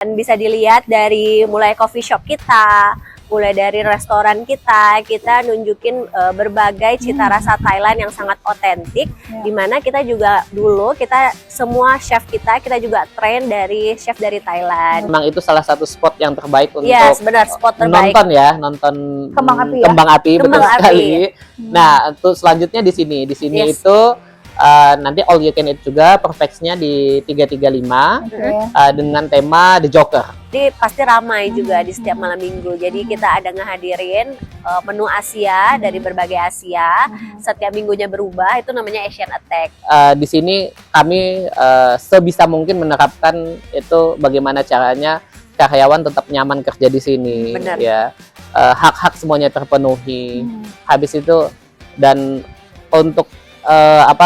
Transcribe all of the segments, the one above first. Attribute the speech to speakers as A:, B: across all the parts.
A: Dan bisa dilihat dari mulai coffee shop kita, mulai dari restoran kita nunjukin berbagai cita rasa Thailand yang sangat otentik. Dimana kita juga dulu, semua chef kita juga train dari chef dari Thailand.
B: Memang itu salah satu spot yang terbaik untuk
A: benar, spot terbaik.
B: nonton
C: kembang api,
B: betul sekali. Nah, untuk selanjutnya di sini itu nanti all you can eat juga, perfectnya di 335 dengan tema The Joker.
A: Jadi pasti ramai juga di setiap malam minggu. Jadi kita ada ngehadirin menu Asia dari berbagai Asia. Setiap minggunya berubah, itu namanya Asian Attack.
B: Di sini kami sebisa mungkin menerapkan itu bagaimana caranya karyawan tetap nyaman kerja di sini.
A: Benar.
B: Ya, hak-hak semuanya terpenuhi. Habis itu dan untuk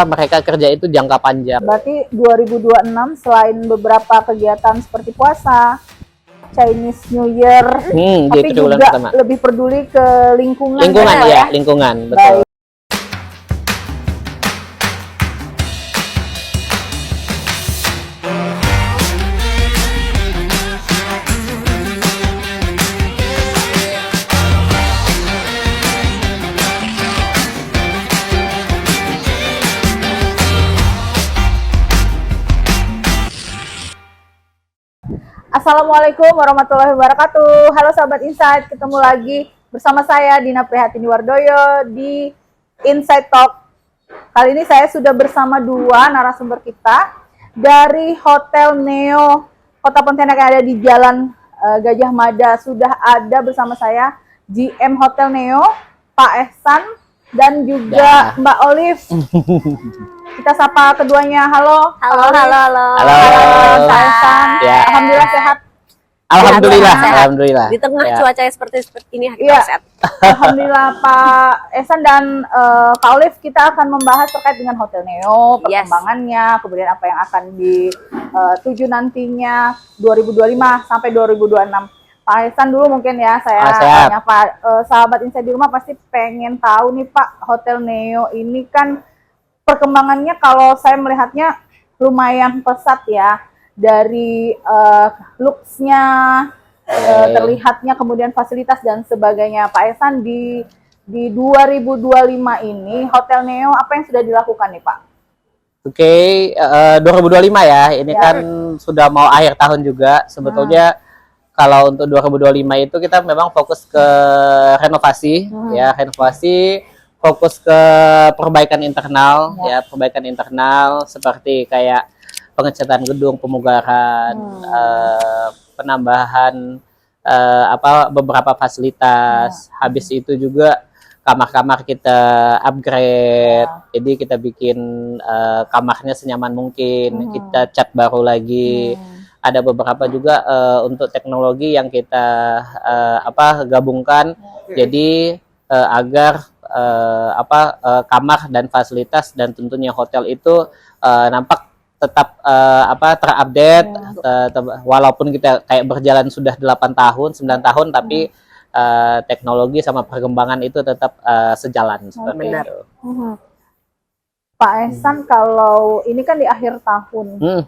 B: mereka kerja itu jangka panjang.
C: Berarti 2026 selain beberapa kegiatan seperti puasa, Chinese New Year, tapi juga lebih peduli ke lingkungan.
B: Lingkungan, betul.
C: Baik. Assalamualaikum warahmatullahi wabarakatuh. Halo sahabat Insight, ketemu lagi bersama saya Dina Prihatini Wardoyo di Insight Talk. Kali ini saya sudah bersama dua narasumber kita dari Hotel Neo Kota Pontianak yang ada di Jalan Gajah Mada. Sudah ada bersama saya GM Hotel Neo, Pak Ehsan dan juga Mbak Olive. Kita sapa keduanya. Halo.
A: Halo.
C: Pak Ehsan. Alhamdulillah sehat.
B: Alhamdulillah.
A: Di tengah cuaca seperti ini
C: sehat. Alhamdulillah Pak Ehsan dan Pak Olive, kita akan membahas terkait dengan Hotel Neo, perkembangannya, kemudian apa yang akan dituju nantinya 2025 sampai 2026. Pak Ehsan dulu mungkin ya, saya tanya Pak, sahabat Insight di rumah pasti pengen tahu nih Pak, Hotel Neo ini kan perkembangannya kalau saya melihatnya lumayan pesat ya, dari looks-nya, terlihatnya, kemudian fasilitas dan sebagainya. Pak Ehsan, di 2025 ini Hotel Neo apa yang sudah dilakukan nih Pak? Oke,
B: 2025 ya, ini kan sudah mau akhir tahun juga. Sebetulnya kalau untuk 2025 itu kita memang fokus ke renovasi, fokus ke perbaikan internal, perbaikan internal seperti kayak pengecatan gedung, pemugaran, penambahan beberapa fasilitas. Habis itu juga kamar-kamar kita upgrade, jadi kita bikin kamarnya senyaman mungkin, kita cat baru lagi. Ada beberapa juga untuk teknologi yang kita gabungkan, jadi agar kamar dan fasilitas dan tentunya hotel itu nampak tetap terupdate, walaupun kita kayak berjalan sudah 8 tahun, 9 tahun, tapi teknologi sama perkembangan itu tetap sejalan seperti itu.
C: Pak Ehsan, kalau ini kan di akhir tahun,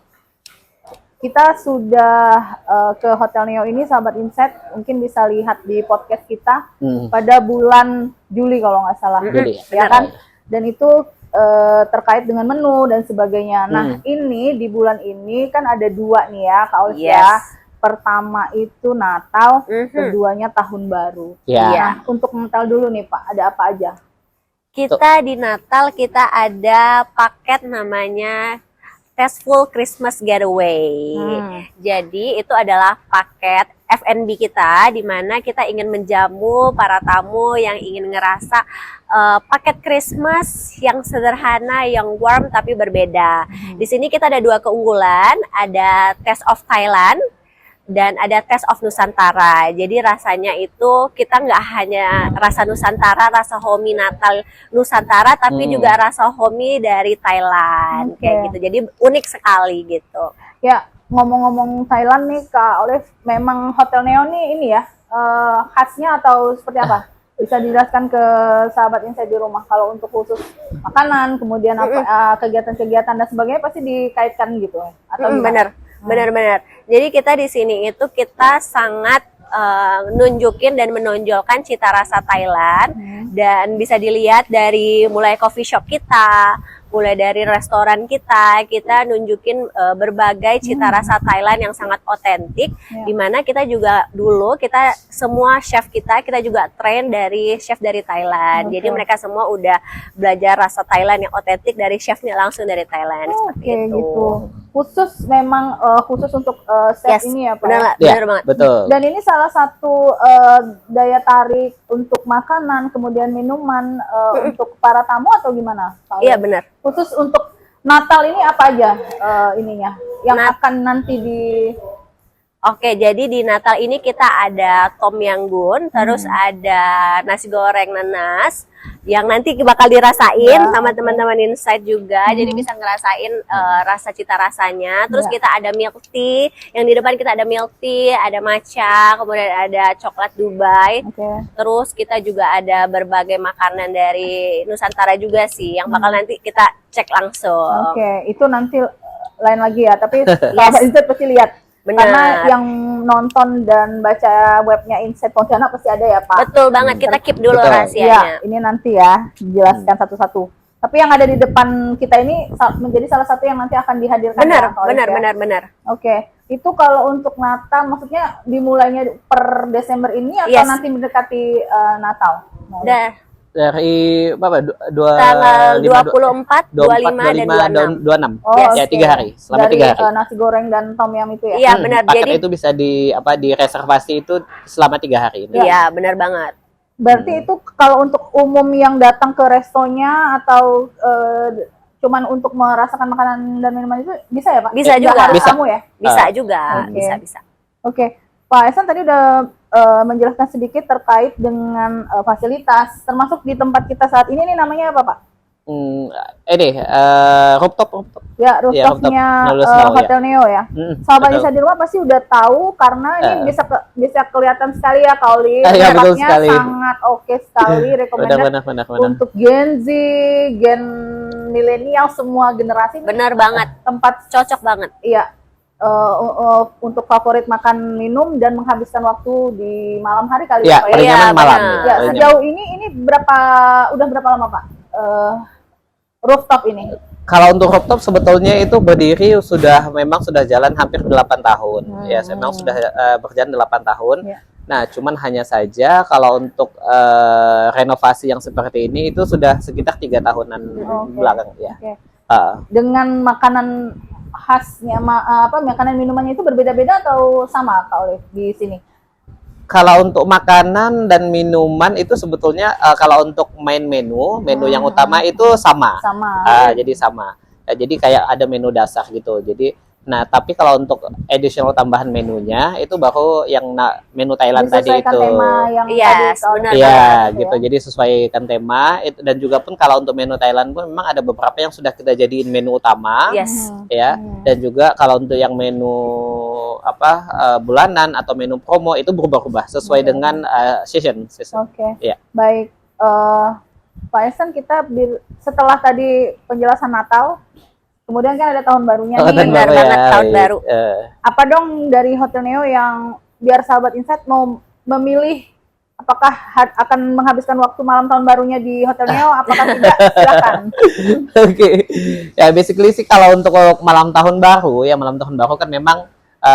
C: kita sudah ke Hotel Neo ini, sahabat Insight mungkin bisa lihat di podcast kita pada bulan Juli kalau nggak salah, ya kan? Dan itu terkait dengan menu dan sebagainya. Nah, ini di bulan ini kan ada dua nih ya, Kak Olive ya. Pertama itu Natal, keduanya Tahun Baru. Nah, untuk Natal dulu nih Pak, ada apa aja?
A: Kita di Natal kita ada paket namanya Tasteful Christmas Getaway. Jadi itu adalah paket F&B kita, di mana kita ingin menjamu para tamu yang ingin ngerasa paket Christmas yang sederhana, yang warm tapi berbeda. Di sini kita ada dua keunggulan, ada Taste of Thailand dan ada Taste of Nusantara. Jadi rasanya itu kita nggak hanya rasa Nusantara, rasa homey Natal Nusantara, tapi juga rasa homey dari Thailand, kayak gitu. Jadi unik sekali gitu.
C: Ya, ngomong-ngomong Thailand nih Kak Olive, memang Hotel Neo nih ini ya khasnya atau seperti apa? Bisa dijelaskan ke sahabat Insight di rumah, kalau untuk khusus makanan, kemudian kegiatan-kegiatan dan sebagainya pasti dikaitkan gitu atau
A: benar. Benar-benar. Jadi kita di sini itu kita sangat nunjukin dan menonjolkan cita rasa Thailand dan bisa dilihat dari mulai coffee shop kita, mulai dari restoran kita nunjukin berbagai cita rasa Thailand yang sangat otentik, dimana kita juga dulu kita semua chef kita juga train dari chef dari Thailand. Jadi mereka semua udah belajar rasa Thailand yang otentik dari chefnya langsung dari Thailand.
C: Oke, gitu. Khusus memang khusus untuk chef ini ya Pak.
A: Benar banget.
B: Betul.
C: Dan ini salah satu daya tarik untuk makanan, kemudian minuman untuk para tamu atau gimana? Pak?
A: Iya benar.
C: Khusus untuk Natal ini apa aja ininya yang akan nanti di
A: Oke, jadi di Natal ini kita ada Tom Yam Goong, terus ada nasi goreng nanas yang nanti bakal dirasain sama teman-teman Insight juga. Jadi bisa ngerasain rasa cita rasanya. Terus kita ada milk tea, yang di depan kita ada milk tea, ada matcha, kemudian ada coklat Dubai. Terus kita juga ada berbagai makanan dari Nusantara juga sih yang bakal nanti kita cek langsung.
C: Oke, itu nanti lain lagi ya, tapi sahabat Insight pasti lihat.
A: Benar.
C: Karena yang nonton dan baca webnya Insight Pontianak pasti ada ya Pak.
A: Betul banget, kita keep dulu rahasianya.
C: Ya, ini nanti ya dijelaskan satu-satu. Tapi yang ada di depan kita ini menjadi salah satu yang nanti akan dihadirkan.
A: Benar.
C: Oke, itu kalau untuk Natal maksudnya dimulainya per Desember ini atau nanti mendekati Natal?
B: Dari
A: tanggal 24, 25 dan 26.
B: Ya, 3 hari. Selama
C: dari
B: 3 hari.
C: Nasi goreng dan tom yum itu ya?
A: Iya, benar.
B: Paket
A: Jadi
B: itu bisa direservasi itu selama 3 hari.
A: Iya, benar banget.
C: Berarti itu kalau untuk umum yang datang ke restonya atau cuman untuk merasakan makanan dan minuman itu bisa ya Pak?
A: Bisa juga.
C: Bisa. Kamu ya?
A: Bisa juga. Bisa.
C: Oke. Pak Ehsan tadi udah menjelaskan sedikit terkait dengan fasilitas, termasuk di tempat kita saat ini namanya apa Pak?
B: Rooftop.
C: Ya, rooftopnya Hotel Neo ya. Sahabat Insight di rumah pasti udah tahu karena ini bisa kelihatan sekali ya Kak Oli. Tempatnya sangat oke sekali, recommended untuk Gen Z, Gen milenial, semua generasi.
A: Benar banget.
C: Tempat
A: cocok banget.
C: Iya. Untuk favorit makan minum dan menghabiskan waktu di malam hari kali
B: ya,
C: Pak
B: ya. Iya,
C: malam. Ya, sejauh ini udah berapa lama Pak rooftop ini?
B: Kalau untuk rooftop sebetulnya itu berdiri memang sudah jalan hampir 8 tahun. Ya, memang sudah berjalan 8 tahun. Nah, cuman hanya saja kalau untuk renovasi yang seperti ini itu sudah sekitar 3 tahunan belakang ya.
C: Dengan makanan khasnya makanan minumannya itu berbeda-beda atau sama Kak Olive di sini?
B: Kalau untuk makanan dan minuman itu sebetulnya kalau untuk main menu yang utama itu sama. Jadi sama. Jadi kayak ada menu dasar gitu. Tapi kalau untuk additional tambahan menunya itu baru yang menu Thailand tadi itu.
C: Tema yang
B: gitu. Jadi sesuaikan tema itu, dan juga pun kalau untuk menu Thailand pun memang ada beberapa yang sudah kita jadiin menu utama. Dan juga kalau untuk yang menu bulanan atau menu promo itu berubah-ubah sesuai dengan season.
C: Baik. Pak Ehsan, kita setelah tadi penjelasan Natal, kemudian kan ada tahun barunya nih,
A: benar banget tahun baru.
C: Apa dong dari Hotel Neo yang biar sahabat Insight mau memilih apakah akan menghabiskan waktu malam tahun barunya di Hotel Neo, apakah tidak? Silakan.
B: Ya basically sih kalau untuk malam tahun baru kan memang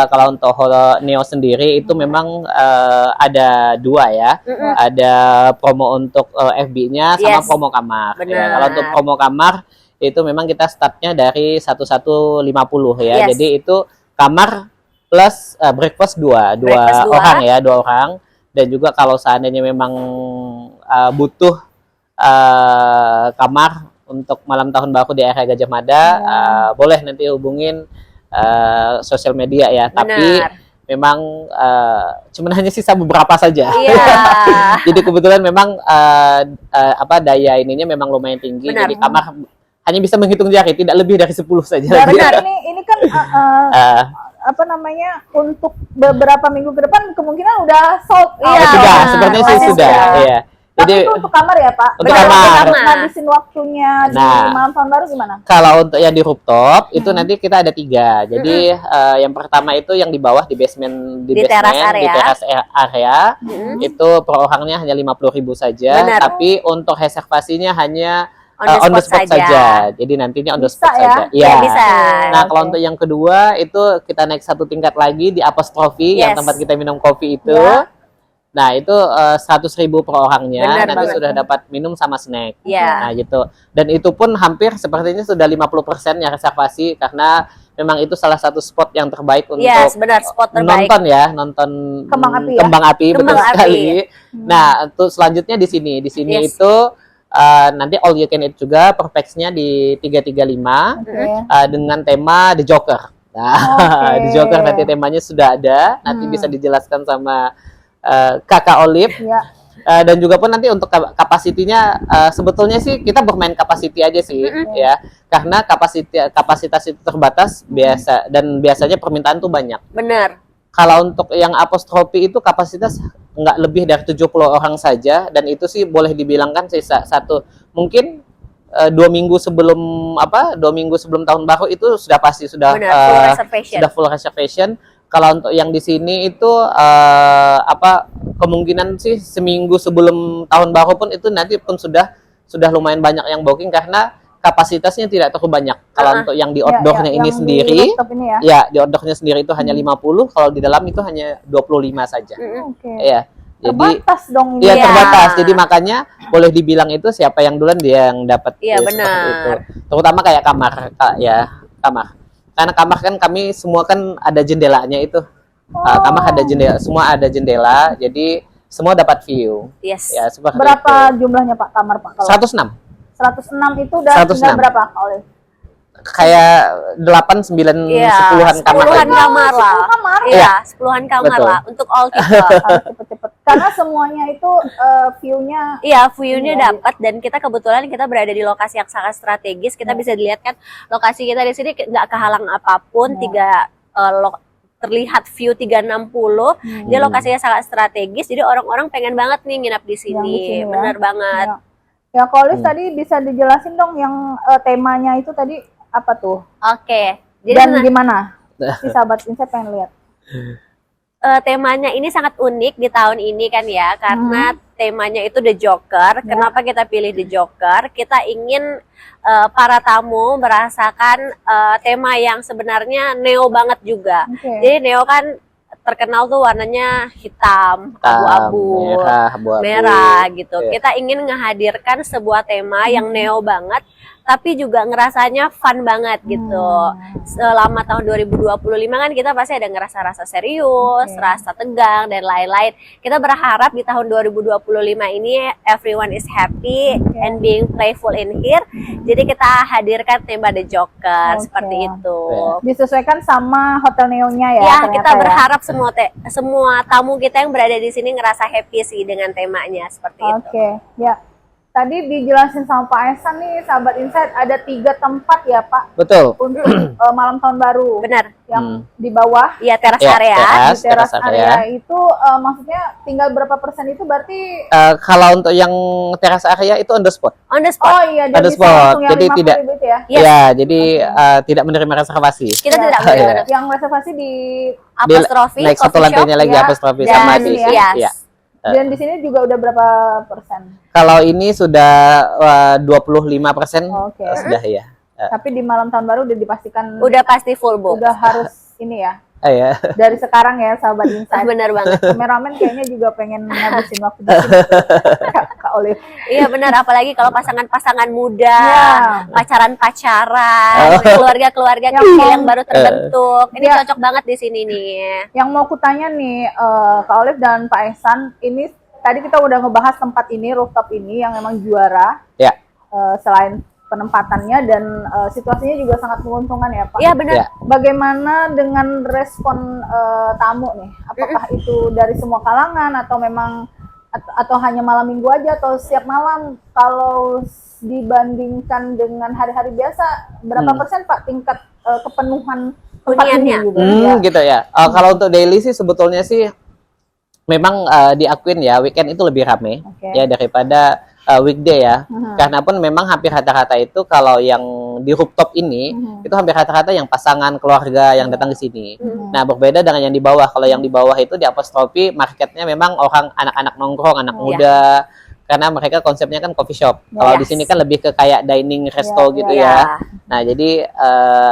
B: kalau untuk Hotel Neo sendiri itu memang ada 2 ya. Ada promo untuk FB-nya sama promo kamar. Ya, kalau untuk promo kamar itu memang kita startnya dari 1150 ya. Jadi itu kamar plus breakfast 2 orang ya, 2 orang. Dan juga kalau seandainya memang butuh kamar untuk malam tahun baru di area Gajah Mada, boleh nanti hubungin sosial media ya. Tapi memang cuman hanya sisa beberapa saja. Jadi kebetulan memang daya ininya memang lumayan tinggi. Jadi kamar hanya bisa menghitung jari, tidak lebih dari 10 saja.
C: Benar, ini kan untuk beberapa minggu ke depan kemungkinan udah sold.
B: Sepertinya sih sudah. Iya. Jadi
C: itu untuk kamar ya Pak?
B: Untuk
C: Kalau
B: kamar.
C: kita ngabisin waktunya di
B: Nah.
C: malam tahun baru gimana?
B: kalau untuk yang di rooftop itu nanti kita ada 3. Jadi yang pertama itu yang di bawah di basement
A: Di teras area.
B: di teras area
A: Mm-mm.
B: itu per orangnya hanya 50.000 saja.
A: Benar.
B: Tapi untuk reservasinya hanya
A: On the spot saja.
B: Jadi nantinya on the
C: Bisa
B: spot
C: ya?
B: saja.
A: Ya, bisa.
B: Nah,
C: Oke.
B: kalau untuk yang kedua itu kita naik 1 tingkat lagi di Apostrophe yang
A: Yes.
B: tempat kita minum kopi itu.
C: Ya.
B: Nah, itu 100.000 per orangnya.
A: Benar
B: Nanti
A: banget.
B: sudah dapat minum sama snack.
A: Ya.
B: Nah, gitu. Dan itu pun hampir sepertinya sudah 50% ya reservasi karena memang itu salah satu spot yang terbaik untuk
A: Yes, benar, spot terbaik.
B: nonton ya, nonton
C: Kembang api ya?
B: kembang api, betul
A: Kembang api.
B: sekali. Nah, untuk selanjutnya di sini. Di sini
A: Yes.
B: itu nanti all you can eat juga per pax-nya di 335
C: Oke.
B: dengan tema The Joker. Nah,
C: Oke.
B: The Joker nanti temanya sudah ada, nanti bisa dijelaskan sama Kakak Olive.
C: Ya.
B: Dan juga pun nanti untuk kapasitinya sebetulnya sih kita bermain kapasiti aja sih ya, karena kapasitas itu terbatas biasa dan biasanya permintaan tuh banyak.
A: Benar.
B: Kalau untuk yang Apostrophe itu kapasitas nggak lebih dari 70 orang saja, dan itu sih boleh dibilang kan sisa satu mungkin 2 minggu sebelum 2 minggu sebelum tahun baru itu sudah pasti sudah
A: Benar, full reservation.
B: sudah full reservation. Kalau untuk yang di sini itu kemungkinan sih seminggu sebelum tahun baru pun itu nanti pun sudah lumayan banyak yang booking karena kapasitasnya tidak terlalu banyak. Kalau untuk yang di outdoornya ini
C: yang
B: sendiri,
C: di rooftop ini ya.
B: ya di outdoornya sendiri itu hanya 50, kalau di dalam itu hanya 25 saja.
C: Oke.
B: Ya. Jadi
C: Terbatas dong ini.
B: iya
A: Iya.
B: terbatas. Jadi makanya boleh dibilang itu siapa yang duluan dia yang dapat.
A: Iya,
B: Ya, seperti
A: benar.
B: itu. Terutama kayak kamar, kamar. Karena kamar kan kami semua kan ada jendelanya itu. Kamar ada jendela, semua ada jendela. Jadi semua dapat view.
A: Yes.
B: Ya, seperti
C: Berapa
B: itu.
C: jumlahnya Pak kamar Pak? Kalau
B: 106.
C: 106 itu udah
B: 106.
C: tinggal berapa Oleh?
B: Kayak 8, 9,
A: Iya,
B: 10-an kamar.
A: 10-an
B: lagi.
A: kamar lah.
C: 10 kamar?
A: Iya, 10-an kamar
B: Betul.
A: lah untuk all people.
C: Harus cepet-cepet. Karena semuanya itu view-nya
A: Iya, view-nya
C: Iya.
A: dapat, dan kita kebetulan kita berada di lokasi yang sangat strategis. Kita bisa dilihat kan lokasi kita di sini nggak kehalang apapun, terlihat view 360. Dia lokasinya sangat strategis, jadi orang-orang pengen banget nih nginap di
C: Yang di
A: sini.
C: sini ya.
A: Benar banget.
C: Ya. Ya, Kolis tadi bisa dijelasin dong yang temanya itu tadi apa tuh?
A: Oke. Jadi
C: Dan
A: nah,
C: gimana? Si sahabat Insight pengen lihat.
A: temanya ini sangat unik di tahun ini kan ya, karena temanya itu The Joker.
C: Ya.
A: Kenapa kita pilih The Joker? Kita ingin para tamu merasakan tema yang sebenarnya neo banget juga.
C: Oke.
A: Jadi neo kan terkenal tuh warnanya hitam, abu-abu,
B: merah, abu-abu.
A: merah gitu.
B: Iya.
A: Kita ingin menghadirkan sebuah tema yang neo banget, tapi juga ngerasanya fun banget gitu. Selama tahun 2025 kan kita pasti ada ngerasa rasa serius,
C: Oke.
A: rasa tegang dan lain-lain. Kita berharap di tahun 2025 ini everyone is happy and being playful in here. Jadi kita hadirkan tema The Joker
C: Oke.
A: seperti itu.
C: Disesuaikan sama Hotel Neonya ya.
A: Ya,
C: ternyata
A: kita berharap semua tamu kita yang berada di sini ngerasa happy sih dengan temanya seperti itu.
C: Oke, ya. Tadi dijelasin sama Pak Esan nih, sahabat Insight, ada 3 tempat ya Pak
B: Betul.
C: untuk malam tahun baru.
A: Benar.
C: Yang di bawah,
A: Iya, teras
B: Ya,
A: area.
C: di teras
B: teras
C: area itu maksudnya tinggal berapa persen itu berarti
B: Kalau untuk yang teras area itu on the spot.
A: On the spot.
C: oh iya
B: On
C: jadi
B: the
C: bisa
B: spot.
C: langsung yang
B: Jadi
C: 50.000
B: tidak-
C: itu ya.
A: Yes.
B: Ya, jadi tidak menerima reservasi.
A: Kita
C: Ya.
A: tidak
B: Iya.
A: menerima
C: Yang reservasi di
A: apostrofi,
B: naik satu
A: coffee
B: lantainya
A: shop,
B: lagi
C: ya.
B: Apostrophe
A: dan
B: sama
C: di
B: di.
C: sini
A: yes.
B: Ya.
C: dan di sini juga udah berapa persen?
B: Kalau ini sudah 25%
C: Oke.
B: sudah ya.
C: Tapi di malam tahun baru udah dipastikan
A: Udah pasti full book.
C: udah harus ini ya.
B: Ya.
C: Dari sekarang ya sahabat Insight.
A: Benar banget.
C: Kameramen kayaknya juga pengen ngabisin waktu di sini. Kak Olive.
A: Iya benar, apalagi kalau pasangan-pasangan muda,
C: Ya.
A: pacaran-pacaran, keluarga-keluarga
C: Yang
A: kecil
C: mau-
A: yang baru terbentuk. Ini
C: Ya.
A: cocok banget di sini nih.
C: Yang mau kutanya nih Kak Olive dan Pak Ehsan, ini tadi kita udah ngebahas tempat ini, rooftop ini yang memang juara.
B: Ya.
C: Selain penempatannya dan situasinya juga sangat menguntungkan ya Pak.
A: Iya benar.
B: Ya.
C: Bagaimana dengan respon tamu nih? Apakah itu dari semua kalangan atau memang atau hanya malam minggu aja atau setiap malam? Kalau dibandingkan dengan hari-hari biasa, berapa persen Pak tingkat kepenuhan tempat ini
A: Huniannya.
C: gitu? Ya.
B: Gitu ya. Kalau untuk daily sih sebetulnya sih memang diakuin ya weekend itu lebih rame ya daripada weekday ya. Karena pun memang hampir rata-rata itu kalau yang di rooftop ini itu hampir rata-rata yang pasangan keluarga yang datang ke sini. Nah, berbeda dengan yang di bawah. Kalau yang di bawah itu di Apostrophe marketnya memang orang anak-anak nongkrong, anak muda. Karena mereka konsepnya kan coffee shop. Kalau di sini kan lebih ke kayak dining resto gitu ya. Nah, jadi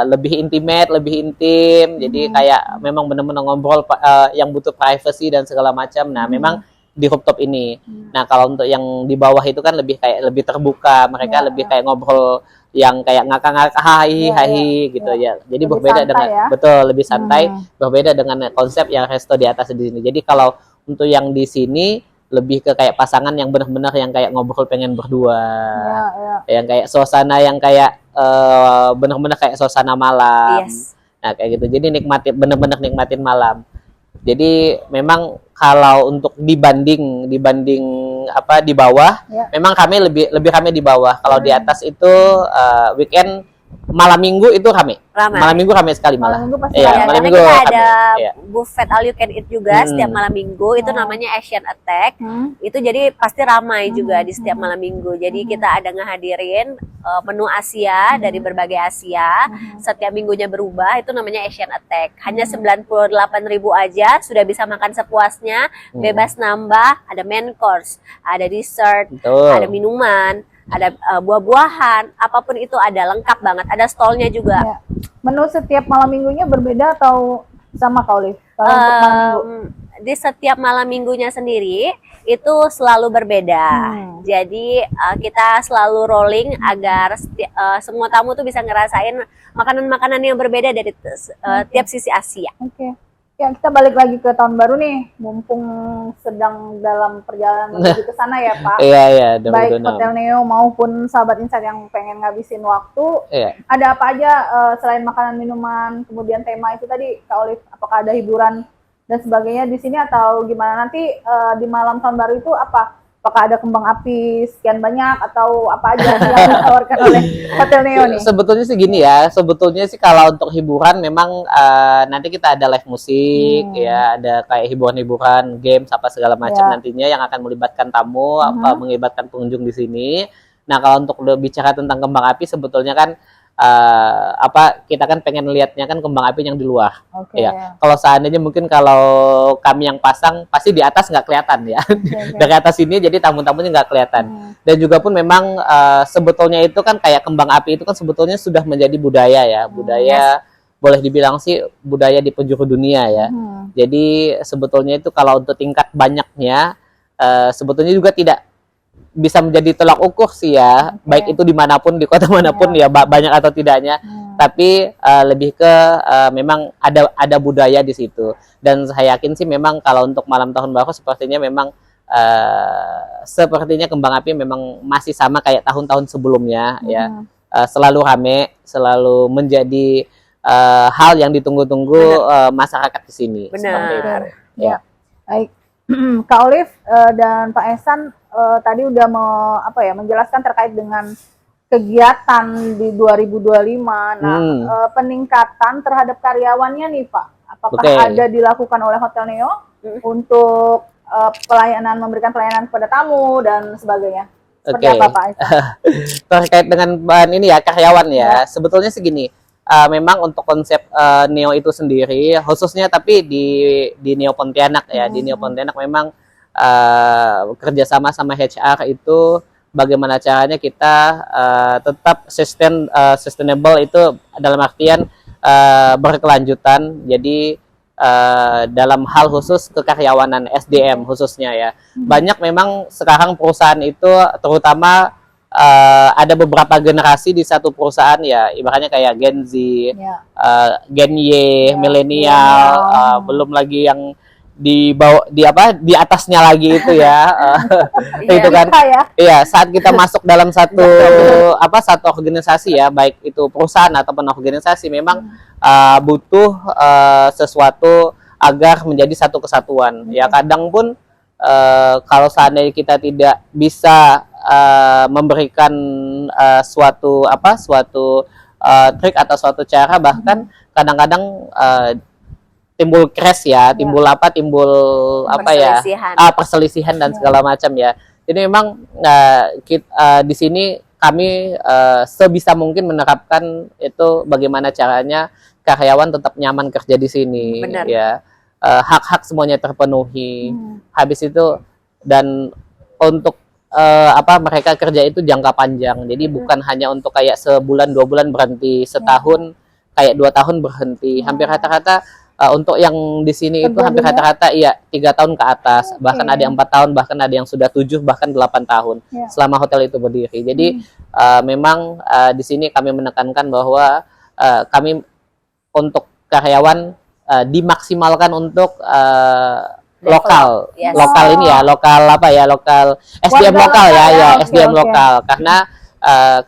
B: lebih intimate, lebih intim. Jadi kayak memang benar-benar ngobrol yang butuh privacy dan segala macam. Nah, memang di rooftop ini. Nah, kalau untuk yang di bawah itu kan lebih kayak lebih terbuka. Mereka lebih kayak ngobrol yang kayak ngakak-ngakak hai gitu ya. Jadi lebih berbeda dengan betul lebih santai, berbeda dengan konsep yang resto di atas di sini. Jadi kalau untuk yang di sini lebih ke kayak pasangan yang benar-benar yang kayak ngobrol pengen berdua, yang kayak suasana yang kayak benar-benar kayak suasana malam. Nah, kayak gitu. Jadi nikmatin benar-benar nikmatin malam. Jadi memang kalau untuk dibanding apa di bawah, memang kami lebih rame di bawah. Kalau di atas itu weekend malam minggu itu rame. Malam minggu rame sekali malah.
C: Malam minggu pasti
A: malam minggu kita ada buffet all you can eat juga setiap malam minggu. Itu namanya Asian Attack. Itu jadi pasti ramai juga di setiap malam minggu. Jadi kita ada ngehadirin menu Asia dari berbagai Asia. Setiap minggunya berubah. Itu namanya Asian Attack. Hanya 98.000 aja sudah bisa makan sepuasnya, bebas nambah. Ada main course, ada dessert, ada minuman, ada buah-buahan, apapun itu ada, lengkap banget. Ada stolnya juga.
C: Menu setiap malam minggunya berbeda atau sama Kak Olive?
A: Di setiap malam minggunya sendiri itu selalu berbeda. Jadi kita selalu rolling agar semua tamu tuh bisa ngerasain makanan-makanan yang berbeda dari tiap sisi Asia.
C: Ya, kita balik lagi ke tahun baru nih, mumpung sedang dalam perjalanan menuju ke sana ya Pak.
B: Iya.
C: Baik Hotel Neo maupun sahabat Insight yang pengen ngabisin waktu. Ada apa aja selain makanan, minuman, kemudian tema itu tadi Kak Olive, apakah ada hiburan dan sebagainya di sini atau gimana nanti di malam tahun baru itu apa? Apakah ada kembang api sekian banyak atau apa aja yang ditawarkan oleh Hotel Neo nih?
B: Sebetulnya sih gini ya, sebetulnya sih kalau untuk hiburan memang nanti kita ada live musik ya, ada kayak hiburan-hiburan, games apa segala macam nantinya yang akan melibatkan tamu, melibatkan pengunjung di sini. Nah, kalau untuk bicara tentang kembang api sebetulnya kan kita kan pengen lihatnya kan kembang api yang di luar. Ya. Kalau seandainya mungkin kalau kami yang pasang pasti di atas nggak kelihatan ya. Dari atas ini jadi tamu-tamunya nggak kelihatan. Dan juga pun memang sebetulnya itu kan kayak kembang api itu kan sebetulnya sudah menjadi budaya ya. Budaya boleh dibilang sih budaya di penjuru dunia ya. Jadi sebetulnya itu kalau untuk tingkat banyaknya sebetulnya juga tidak bisa menjadi tolak ukur sih ya, baik itu dimanapun, di kota manapun ya banyak atau tidaknya, tapi lebih ke memang ada budaya di situ. Dan saya yakin sih memang kalau untuk malam tahun baru sepertinya memang sepertinya kembang api memang masih sama kayak tahun-tahun sebelumnya ya, selalu rame, selalu menjadi hal yang ditunggu-tunggu masyarakat di sini.
A: Benar.
C: Ya. Baik. Kak Olive dan Pak Ehsan tadi udah menjelaskan terkait dengan kegiatan di 2025. Nah, peningkatan terhadap karyawannya nih Pak, apakah ada dilakukan oleh Hotel Neo untuk memberikan pelayanan kepada tamu dan sebagainya? Seperti apa Pak Ehsan?
B: Terkait dengan bahan ini ya, karyawan ya, sebetulnya segini. Memang untuk konsep Neo itu sendiri khususnya tapi di Neo Pontianak ya, di Neo Pontianak memang kerjasama sama HR itu bagaimana caranya kita tetap sustainable itu dalam artian berkelanjutan. Jadi dalam hal khusus kekaryawanan SDM khususnya ya, banyak memang sekarang perusahaan itu terutama ada beberapa generasi di satu perusahaan ya, ibaratnya kayak Gen Z, Gen Y, milenial, belum lagi yang di atasnya lagi itu ya. Itu kan iya, saat kita masuk dalam satu organisasi ya, baik itu perusahaan ataupun organisasi, memang butuh sesuatu agar menjadi satu kesatuan. Ya, kadang pun kalau seandainya kita tidak bisa memberikan suatu trik atau suatu cara, bahkan kadang-kadang timbul crash ya, timbul timbul apa ya, perselisihan dan segala macam ya. Jadi memang di sini kami sebisa mungkin menerapkan itu bagaimana caranya karyawan tetap nyaman kerja di sini.
A: Benar.
B: Ya. Hak-hak semuanya terpenuhi. Habis itu dan untuk mereka kerja itu jangka panjang. Jadi bukan hanya untuk kayak sebulan 2 bulan berhenti, setahun kayak 2 tahun berhenti. Hampir rata-rata untuk yang di sini itu hampir rata-rata 3 tahun ke atas, bahkan ada yang 4 tahun, bahkan ada yang sudah 7 bahkan 8 tahun selama hotel itu berdiri. Jadi memang di sini kami menekankan bahwa kami untuk karyawan dimaksimalkan untuk lokal ini ya, lokal SDM lokal ya, SDM lokal, karena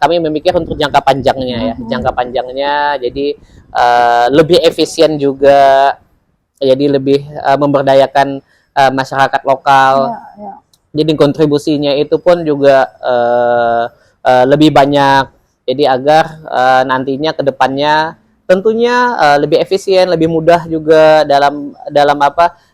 B: kami memikir untuk jangka panjangnya ya, jangka panjangnya, jadi lebih efisien juga, jadi lebih memberdayakan masyarakat lokal. Jadi kontribusinya itu pun juga lebih banyak, jadi agar nantinya ke depannya tentunya lebih efisien, lebih mudah juga dalam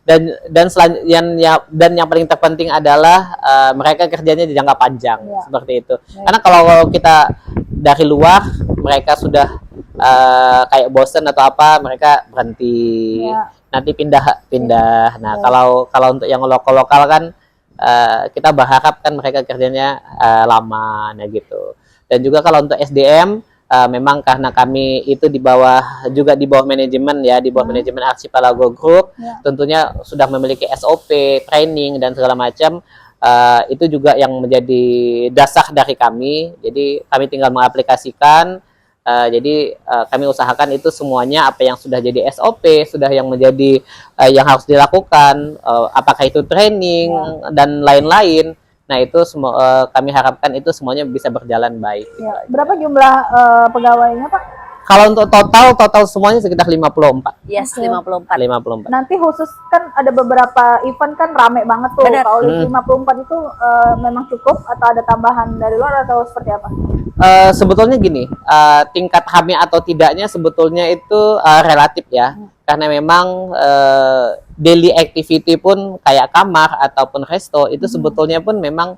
B: dan yang paling terpenting adalah mereka kerjanya di jangka panjang seperti itu. Karena kalau kita dari luar mereka sudah kayak bosen atau apa, mereka berhenti, nanti pindah. Nah, kalau untuk yang lokal kan kita berharap kan mereka kerjanya lama, nah gitu. Dan juga kalau untuk SDM memang karena kami itu di bawah manajemen ya, di bawah manajemen Archipelago Group, tentunya sudah memiliki SOP, training dan segala macam. Itu juga yang menjadi dasar dari kami. Jadi kami tinggal mengaplikasikan. Jadi kami usahakan itu semuanya apa yang sudah jadi SOP, sudah yang menjadi yang harus dilakukan, apakah itu training dan lain-lain. Nah, itu semua kami harapkan itu semuanya bisa berjalan baik.
C: Ya. Berapa jumlah pegawainya, Pak?
B: Kalau untuk total semuanya sekitar 54.
A: Yes, 54.
C: Nanti khusus kan ada beberapa event kan rame banget tuh. Kalau 54 itu memang cukup atau ada tambahan dari luar atau seperti apa?
B: Sebetulnya gini, tingkat rame atau tidaknya sebetulnya itu relatif ya. Karena memang daily activity pun kayak kamar ataupun resto itu sebetulnya pun memang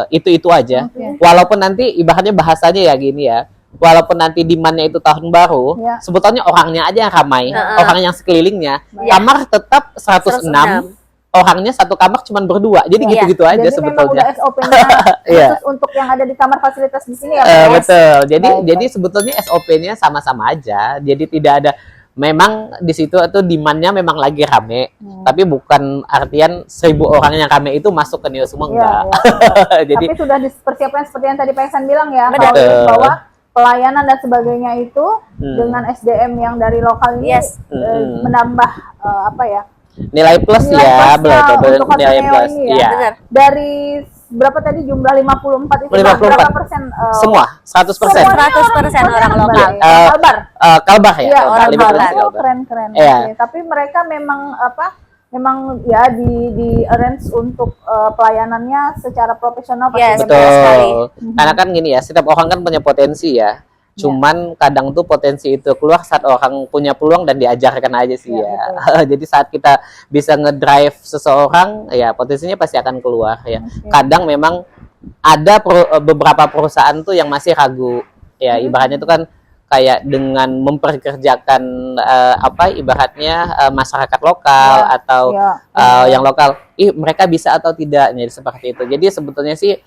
B: itu aja. Walaupun nanti ibaratnya bahasanya ya gini ya, walaupun nanti demand-nya itu tahun baru, sebetulnya orangnya aja yang ramai, orang yang sekelilingnya. Kamar tetap 106, orangnya satu kamar cuma berdua, jadi gitu-gitu aja
C: jadi
B: sebetulnya.
C: Jadi memang udah SOP-nya khusus untuk yang ada di kamar fasilitas di sini ya,
B: betul. Jadi sebetulnya SOP-nya sama-sama aja. Jadi tidak ada, memang di situ itu demand-nya memang lagi rame, tapi bukan artian 1000 orang yang rame itu masuk ke Neo semua enggak. Jadi
C: tapi sudah dipersiapkan seperti yang tadi Pak Ihsan bilang ya, bahwa pelayanan dan sebagainya itu dengan SDM yang dari lokal ini menambah
B: nilai plus ya,
C: untuk
B: nilai plus
C: ini ya. Dari berapa tadi jumlah 54 itu
B: 54.
C: berapa persen?
B: Semua 100%.
A: 100% orang lokal.
B: Kalbar ya.
C: Iya, orang
B: 50%
C: lokal.
B: Kalbar.
C: Keren.
B: Iya.
C: Oke. Tapi mereka memang ya di arrange untuk pelayanannya secara profesional.
B: Betul. Karena kan gini ya, setiap orang kan punya potensi ya. Cuman kadang tuh potensi itu keluar saat orang punya peluang dan diajarkan aja sih ya. Jadi saat kita bisa ngedrive seseorang, ya potensinya pasti akan keluar ya. Kadang memang ada beberapa perusahaan tuh yang masih ragu. Ya, ibaratnya itu kan kayak dengan memperkerjakan ibaratnya masyarakat lokal atau yang lokal, mereka bisa atau tidak, jadi seperti itu. Jadi sebetulnya sih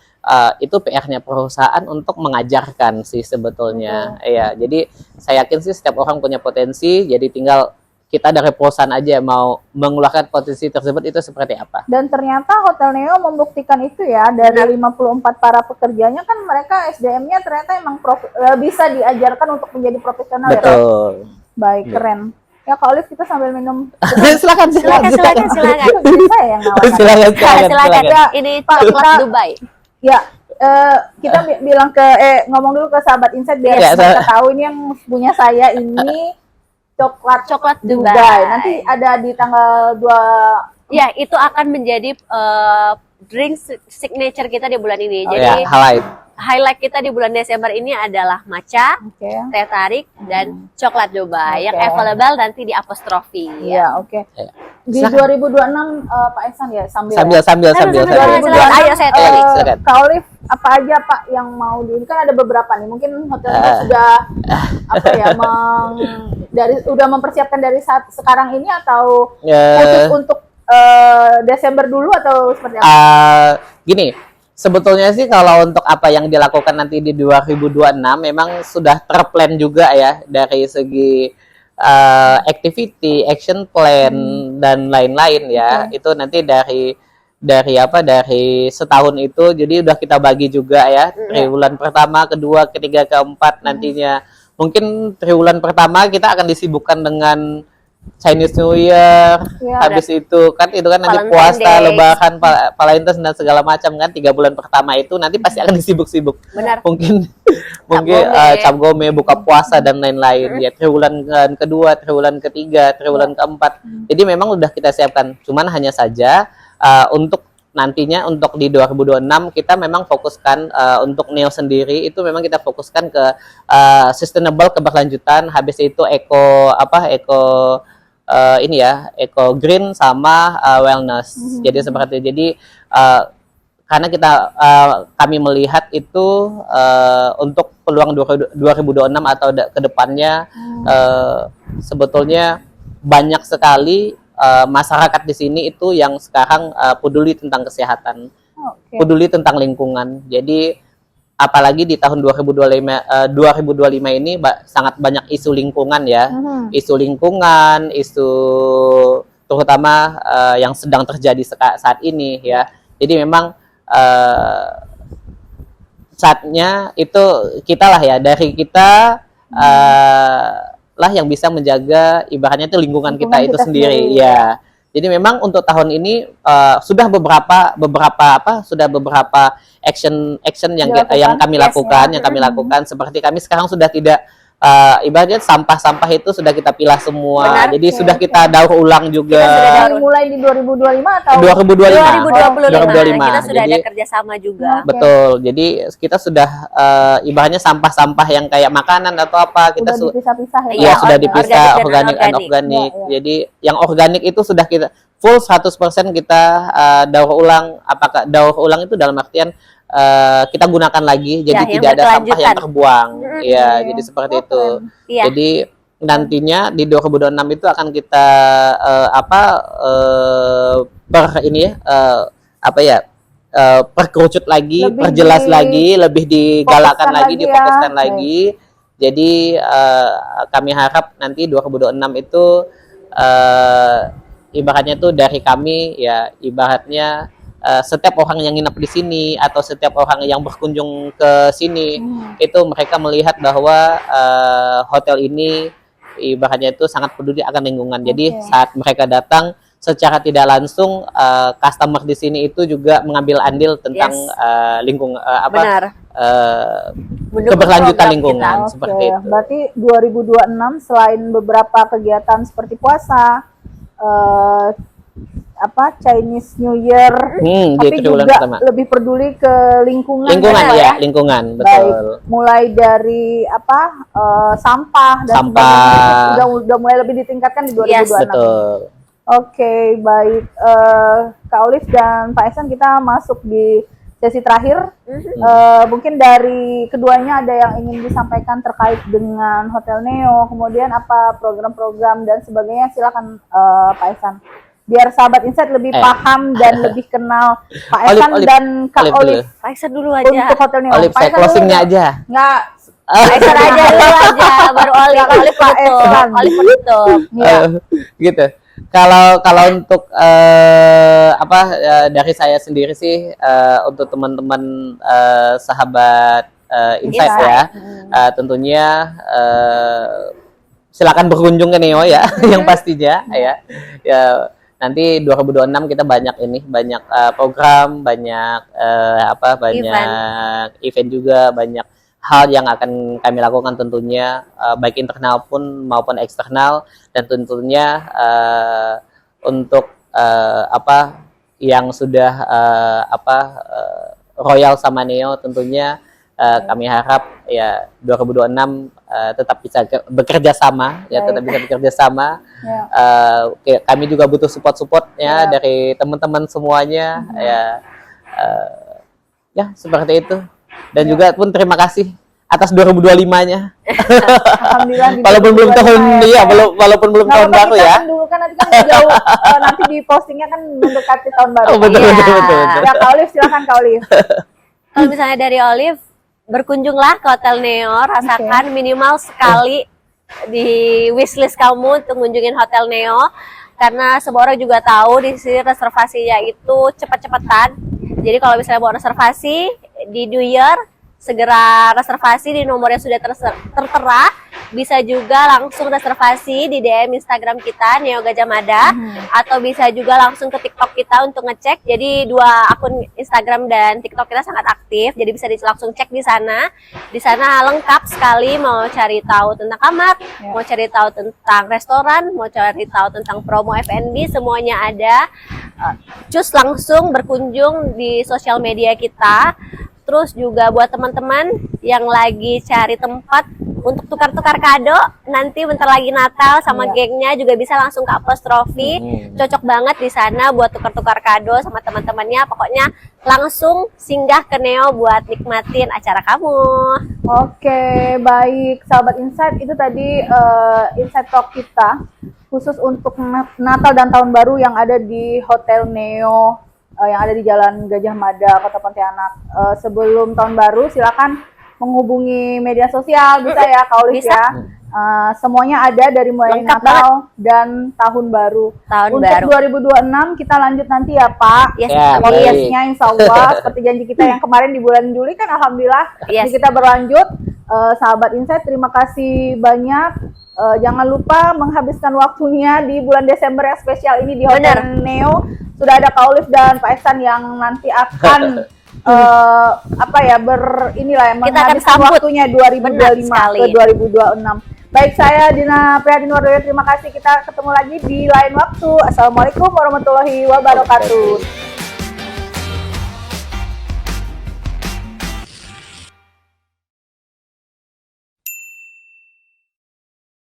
B: itu PR-nya perusahaan untuk mengajarkan sih sebetulnya. Ya, jadi saya yakin sih setiap orang punya potensi, jadi tinggal kita dari perusahaan aja mau mengeluarkan potensi tersebut itu seperti apa. Dan
C: ternyata Hotel Neo membuktikan itu ya, dari 54 para pekerjanya kan mereka SDM-nya ternyata emang bisa diajarkan untuk menjadi profesional.
B: Betul.
C: Ya. Baik, keren. Ya Kak Olive, kita sambil minum.
A: silakan.
C: Saya yang nawarkan.
A: Silakan. Ini coklat Dubai.
C: Ya, kita bilang ngomong dulu ke sahabat Insight biar mereka tahu ini yang punya saya ini coklat Dubai. Nanti ada di tanggal 2.
A: Ya, itu akan menjadi drink signature kita di bulan ini.
B: Jadi
A: highlight kita di bulan Desember ini adalah matcha,
C: Oke.
A: teh tarik, dan coklat Dubai yang
C: Oke.
A: available nanti di apostrofi.
C: Iya, oke.
B: Ya.
C: Di
B: Silakan.
C: 2026 Pak Esan ya sambil
B: Sambil.
A: silakan. Ayo saya tulis.
B: Silakan.
C: Kak Olive apa aja Pak yang mau di ini kan ada beberapa nih mungkin hotelnya sudah apa ya udah mempersiapkan dari saat sekarang ini atau khusus untuk Desember dulu atau seperti apa?
B: Gini, sebetulnya sih kalau untuk apa yang dilakukan nanti di 2026 memang sudah terplan juga ya dari segi activity, action plan dan lain-lain ya. Itu nanti dari setahun itu jadi udah kita bagi juga ya. Triwulan pertama, kedua, ketiga, keempat nantinya. Mungkin triwulan pertama kita akan disibukkan dengan Chinese New Year, habis itu kan nanti
A: Valentine
B: puasa,
A: Day.
B: Lebaran, Valentine dan segala macam kan 3 bulan pertama itu nanti pasti akan disibuk-sibuk.
A: Benar.
B: Mungkin
A: Gome.
B: cap gome, buka puasa dan lain-lain ya, triwulan kedua, triwulan ketiga, triwulan keempat. Jadi memang udah kita siapkan. Cuman hanya saja untuk nantinya untuk di 2026 kita memang fokuskan untuk Neo sendiri itu memang kita fokuskan ke sustainable, keberlanjutan, habis itu eco eco green sama wellness. Jadi seperti karena kami melihat itu untuk peluang 2026 atau ke depannya sebetulnya banyak sekali masyarakat di sini itu yang sekarang peduli tentang kesehatan, peduli tentang lingkungan. Jadi apalagi di tahun 2025 ini sangat banyak isu lingkungan ya, isu lingkungan, isu terutama yang sedang terjadi saat ini ya. Jadi memang saatnya itu kita lah ya, dari kita lah yang bisa menjaga ibaratnya itu lingkungan kita itu sendiri ya. Jadi memang untuk tahun ini sudah beberapa action yang kami lakukan, seperti kami sekarang sudah tidak ibaratnya sampah-sampah itu sudah kita pilah semua.
A: Benar.
B: Jadi sudah kita daur ulang juga.
C: Mulai di 2025 atau
A: 2025. Kita sudah
B: Jadi,
A: ada kerjasama juga.
B: betul. Jadi kita sudah ibaratnya sampah-sampah yang kayak makanan atau apa kita
C: dipisah-pisah ya.
A: Iya,
B: sudah dipisah
A: organik dan
B: organik.
C: Ya.
B: Jadi yang organik itu sudah kita full 100% kita daur ulang. Apakah daur ulang itu dalam artian kita gunakan lagi, jadi
A: Ya,
B: tidak ada sampah yang terbuang. Ya, jadi seperti itu.
A: Iya.
B: Jadi nantinya di 2026 itu akan kita perkerucut lagi, perjelas lagi, lebih digalakkan lagi, difokuskan lagi. Jadi kami harap nanti 2026 itu ibaratnya tuh dari kami ya, ibaratnya setiap orang yang nginep di sini atau setiap orang yang berkunjung ke sini itu mereka melihat bahwa hotel ini ibaratnya itu sangat peduli akan lingkungan. Jadi saat mereka datang secara tidak langsung customer di sini itu juga mengambil andil tentang lingkungan keberlanjutan lingkungan seperti itu.
C: Berarti 2026 selain beberapa kegiatan seperti puasa, Chinese New Year, tapi juga lebih peduli ke lingkungan.
B: Lingkungan, betul.
C: Baik, mulai dari sampah dan sebagainya udah mulai lebih ditingkatkan di 2026.
B: Betul.
C: Oke, baik. Kak Olive dan Pak Esan, kita masuk di sesi terakhir. Mungkin dari keduanya ada yang ingin disampaikan terkait dengan Hotel Neo, kemudian apa program-program dan sebagainya. Silakan Pak Esan. Biar sahabat Insight lebih paham dan lebih kenal Pak Esan dan Kak Olive.
A: Pak Esan dulu aja.
C: Untuk Hotel Neo.
B: Olive, saya closingnya aja.
C: Nggak.
A: Pak Esan aja dulu aja, baru Olive. Olive penutup.
B: Gitu. Kalau untuk dari saya sendiri sih untuk teman-teman sahabat Insight ya, tentunya silakan berkunjung ke Neo ya, yang pastinya ya. Nanti 2026 kita banyak program, banyak event juga, banyak hal yang akan kami lakukan tentunya baik internal maupun eksternal, dan tentunya untuk yang sudah royal sama Neo tentunya Kami harap ya 2026 tetap bisa bekerja sama, ya tetap bisa bekerja sama. Kami juga butuh support ya dari teman-teman semuanya, ya seperti itu. Dan juga pun terima kasih atas 2025-nya.
C: Alhamdulillah.
B: Walaupun belum tahun walaupun belum tahun baru ya.
C: Dulu kan nanti kan jauh, nanti di postingnya kan mendekati tahun baru.
B: Betul.
C: Ya, Kak Olive, silakan Kak Olive.
A: Kalau misalnya dari Olive, berkunjunglah ke Hotel Neo, rasakan minimal sekali di wishlist kamu untuk kunjungin Hotel Neo, karena semua orang juga tahu di sini reservasinya itu cepat-cepatan. Jadi kalau misalnya mau reservasi di New Year, segera reservasi di nomor yang sudah tertera. Bisa juga langsung reservasi di DM Instagram kita Neo Gajah Mada, atau bisa juga langsung ke TikTok kita untuk ngecek. Jadi 2 akun Instagram dan TikTok kita sangat aktif, jadi bisa langsung cek di sana. Di sana lengkap sekali, mau cari tahu tentang kamar, mau cari tahu tentang restoran, mau cari tahu tentang promo F&B, semuanya ada. Cus langsung berkunjung di sosial media kita. Terus juga buat teman-teman yang lagi cari tempat untuk tukar-tukar kado, nanti bentar lagi Natal sama gengnya juga bisa langsung ke Apostrofi. Cocok banget di sana buat tukar-tukar kado sama teman-temannya. Pokoknya langsung singgah ke Neo buat nikmatin acara kamu.
C: Oke, baik sahabat Insight, itu tadi Insight Talk kita khusus untuk Natal dan Tahun Baru yang ada di Hotel Neo yang ada di Jalan Gajah Mada, Kota Pontianak. Sebelum tahun baru, silakan menghubungi media sosial, bisa ya, Kak Olive ya. Semuanya ada dari mulai
A: lengkap
C: Natal dan Tahun Baru. Untuk 2026 kita lanjut nanti ya, Pak. Podcastnya insya Allah seperti janji kita yang kemarin di bulan Juli kan, alhamdulillah. Jadi kita berlanjut. Sahabat Insight, terima kasih banyak. Jangan lupa menghabiskan waktunya di bulan Desember yang spesial ini di Hotel Neo. Sudah ada Kak Olive dan Pak Ehsan yang nanti akan menghabiskan waktunya 2025 ke 2026. Baik, saya Dina Prihatin Wardoyo, terima kasih. Kita ketemu lagi di lain waktu. Assalamualaikum warahmatullahi wabarakatuh.